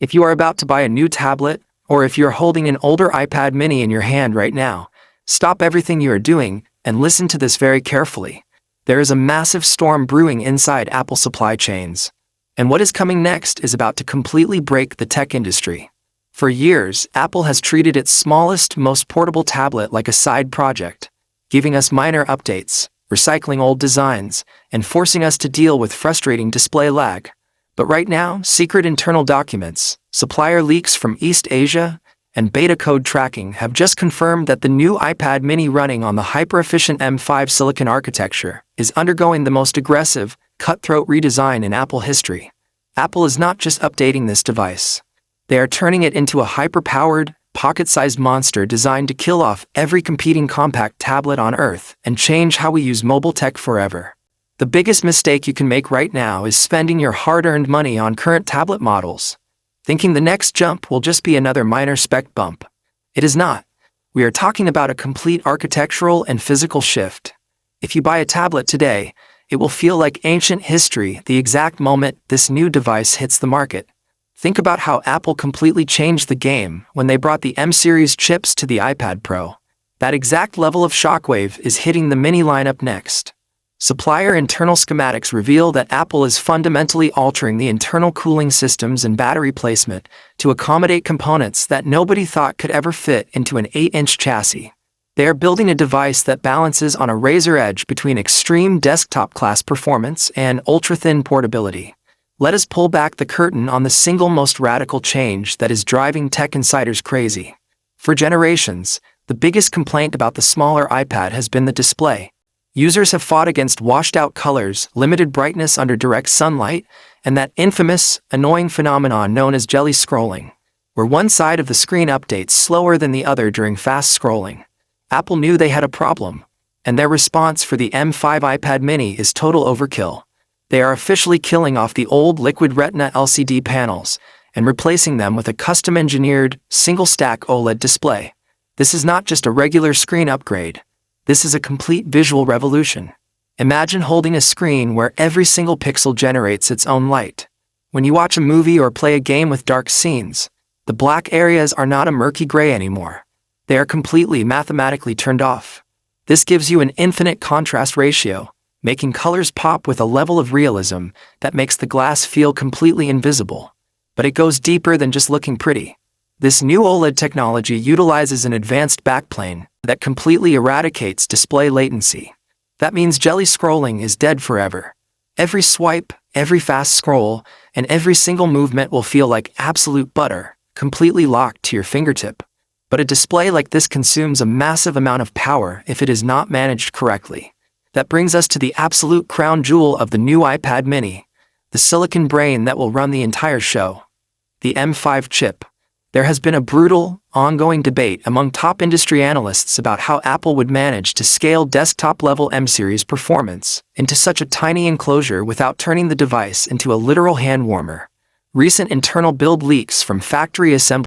If you are about to buy a new tablet, or if you're holding an older iPad mini in your hand right now, stop everything you are doing and listen to this very carefully. There is a massive storm brewing inside Apple supply chains. And what is coming next is about to completely break the tech industry. For years, Apple has treated its smallest, most portable tablet like a side project, giving us minor updates, recycling old designs, and forcing us to deal with frustrating display lag. But right now, secret internal documents, supplier leaks from East Asia, and beta code tracking have just confirmed that the new iPad mini running on the hyper-efficient M5 silicon architecture is undergoing the most aggressive, cutthroat redesign in Apple history. Apple is not just updating this device. They are turning it into a hyper-powered, pocket-sized monster designed to kill off every competing compact tablet on Earth and change how we use mobile tech forever. The biggest mistake you can make right now is spending your hard-earned money on current tablet models, thinking the next jump will just be another minor spec bump. It is not. We are talking about a complete architectural and physical shift. If you buy a tablet today, it will feel like ancient history the exact moment this new device hits the market. Think about how Apple completely changed the game when they brought the M-series chips to the iPad Pro. That exact level of shockwave is hitting the mini lineup next. Supplier internal schematics reveal that Apple is fundamentally altering the internal cooling systems and battery placement to accommodate components that nobody thought could ever fit into an 8-inch chassis. They are building a device that balances on a razor edge between extreme desktop-class performance and ultra-thin portability. Let us pull back the curtain on the single most radical change that is driving tech insiders crazy. For generations, the biggest complaint about the smaller iPad has been the display. Users have fought against washed-out colors, limited brightness under direct sunlight, and that infamous, annoying phenomenon known as jelly scrolling, where one side of the screen updates slower than the other during fast scrolling. Apple knew they had a problem, and their response for the M5 iPad mini is total overkill. They are officially killing off the old Liquid Retina LCD panels and replacing them with a custom-engineered, single-stack OLED display. This is not just a regular screen upgrade. This is a complete visual revolution. Imagine holding a screen where every single pixel generates its own light. When you watch a movie or play a game with dark scenes, the black areas are not a murky gray anymore. They are completely mathematically turned off. This gives you an infinite contrast ratio, making colors pop with a level of realism that makes the glass feel completely invisible. But it goes deeper than just looking pretty. This new OLED technology utilizes an advanced backplane that completely eradicates display latency. That means jelly scrolling is dead forever. Every swipe, every fast scroll, and every single movement will feel like absolute butter, completely locked to your fingertip. But a display like this consumes a massive amount of power if it is not managed correctly. That brings us to the absolute crown jewel of the new iPad mini, the silicon brain that will run the entire show. The M5 chip. There has been a brutal, ongoing debate among top industry analysts about how Apple would manage to scale desktop-level M-series performance into such a tiny enclosure without turning the device into a literal hand warmer. Recent internal build leaks from factory assembly